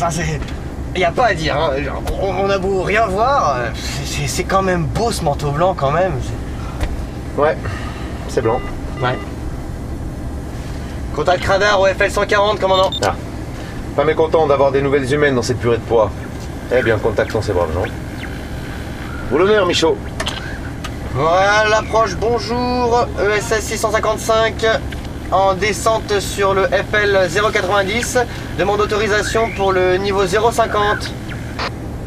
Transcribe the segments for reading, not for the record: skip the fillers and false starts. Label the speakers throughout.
Speaker 1: Enfin, y a pas à dire, hein. On a beau rien voir, c'est quand même beau ce manteau blanc quand même.
Speaker 2: Ouais, c'est blanc.
Speaker 1: Ouais. Contact radar au FL 140, commandant.
Speaker 2: Ah. Pas mécontent d'avoir des nouvelles humaines dans cette purée de poids. Eh bien, contactons ces braves gens. Vous l'honneur, Michaud.
Speaker 1: Voilà l'approche, bonjour. ESS 655 en descente sur le FL 090. Demande d'autorisation pour le niveau 050.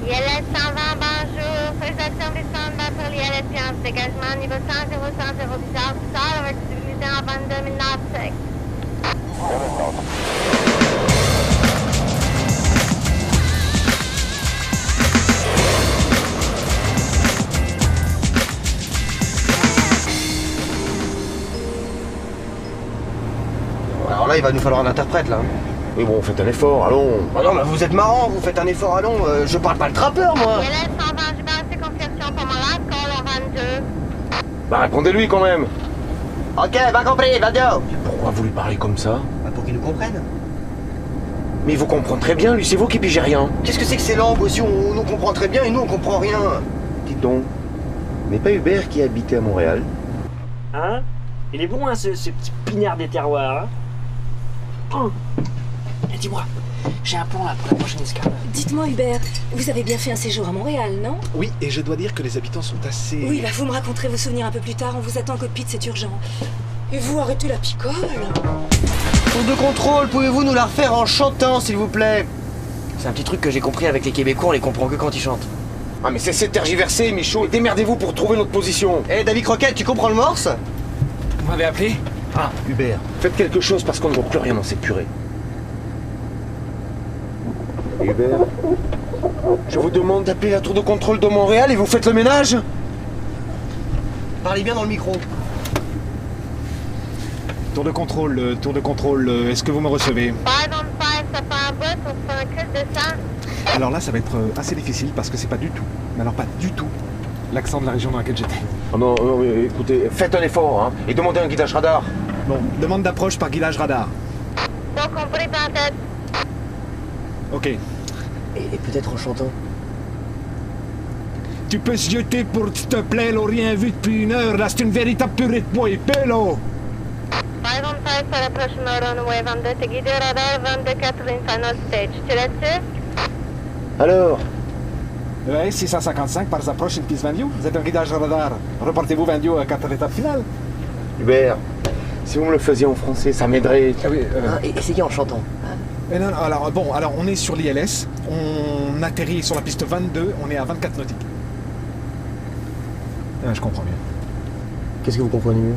Speaker 3: ILS 120, bonjour. Autorisation descente pour l'ILS 15. Dégagement niveau 100, 0, 100, 0 bizarre, bizarre, avec visibilité en 22 000 knots.
Speaker 1: Alors là, il va nous falloir un interprète là.
Speaker 2: Oui, bon, faites un effort, allons.
Speaker 1: Ah non, mais vous êtes marrant, vous faites un effort, allons. Je parle pas le trappeur, moi.
Speaker 3: ILS 120, j'ai bien assez confiance pour mon last call en 22.
Speaker 2: Bah, répondez-lui quand même.
Speaker 1: Ok, va compris, va dire.
Speaker 2: Pourquoi vous lui parlez comme ça?
Speaker 1: Bah, pour qu'il nous comprenne.
Speaker 2: Mais il vous comprend très bien, lui, c'est vous qui pigez rien.
Speaker 1: Qu'est-ce que c'est que ces langues aussi? On nous comprend très bien et nous on comprend rien.
Speaker 2: Dites donc, n'est pas Hubert qui habitait à Montréal?
Speaker 4: Hein? Il est bon, hein, ce petit pinard des terroirs, hein? Oh. Eh, dis-moi, j'ai un plan là pour la prochaine escale.
Speaker 5: Dites-moi Hubert, vous avez bien fait un séjour à Montréal, non?
Speaker 6: Oui, et je dois dire que les habitants sont assez...
Speaker 5: Oui, bah vous me raconterez vos souvenirs un peu plus tard, on vous attend au cockpit, c'est urgent. Et vous, arrêtez la picole.
Speaker 1: Tour de contrôle, pouvez-vous nous la refaire en chantant, s'il vous plaît? C'est un petit truc que j'ai compris avec les Québécois, on les comprend que quand ils chantent.
Speaker 2: Ah, mais cessez de tergiverser, Michaud, et démerdez-vous pour trouver notre position.
Speaker 1: Eh, David Croquette, tu comprends le morse?
Speaker 4: Vous m'avez appelé?
Speaker 2: Ah, Hubert, faites quelque chose parce qu'on ne voit plus rien dans cette purée. Et Hubert, je vous demande d'appeler la tour de contrôle de Montréal et vous faites le ménage?
Speaker 1: Parlez bien dans le micro.
Speaker 6: Tour de contrôle, est-ce que vous me recevez?
Speaker 3: 5 on 5, ça fait un bout, on fait un cul de sang.
Speaker 6: Alors là, ça va être assez difficile parce que c'est pas du tout, mais alors pas du tout, l'accent de la région dans laquelle j'étais.
Speaker 2: Oh non, non, mais écoutez, faites un effort, hein, et demandez un guidage radar.
Speaker 6: Bon, demande d'approche par guidage radar.
Speaker 3: Bon compris, en tête.
Speaker 6: Ok.
Speaker 1: Et peut-être en chantant.
Speaker 6: Tu peux se jeter pour s'il te plaît, là, rien vu depuis une heure, là, c'est une véritable purée de poids épais, là.
Speaker 3: 5 on 5, ça approche nord runway 22, t'es guidé radar 22 Catherine, final stage. Tu là-dessus?
Speaker 2: Alors,
Speaker 6: Ouais, 655 par approche une piste 20. Vous êtes un guidage radar. Reportez-vous 20 à 4 étapes finales.
Speaker 2: Hubert, si vous me le faisiez en français, ça m'aiderait.
Speaker 6: Ah oui,
Speaker 1: Essayez en chantant.
Speaker 6: non, alors, bon, alors on est sur l'ILS, on atterrit sur la piste 22, on est à 24 nautiques. Ah, je comprends mieux.
Speaker 1: Qu'est-ce que vous comprenez mieux?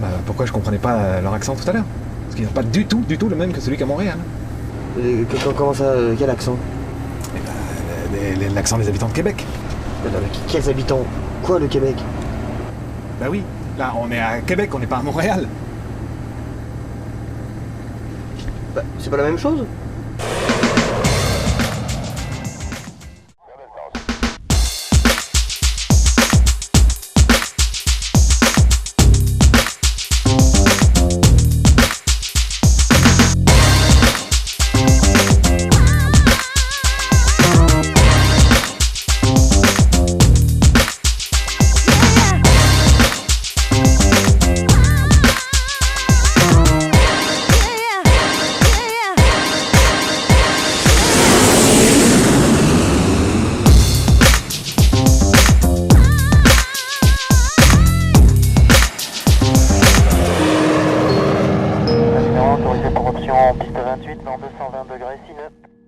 Speaker 6: Bah, pourquoi je comprenais pas leur accent tout à l'heure? Parce qu'ils n'ont pas du tout le même que celui qu'à Montréal.
Speaker 1: Comment ça? Quel accent?
Speaker 6: L'accent des habitants de Québec.
Speaker 1: Quels habitants? Quoi, le Québec?
Speaker 6: Bah oui, là on est à Québec, on n'est pas à Montréal.
Speaker 1: Bah, c'est pas la même chose?
Speaker 7: Autorisé pour option piste 28, vent 220 degrés, 6 nœuds.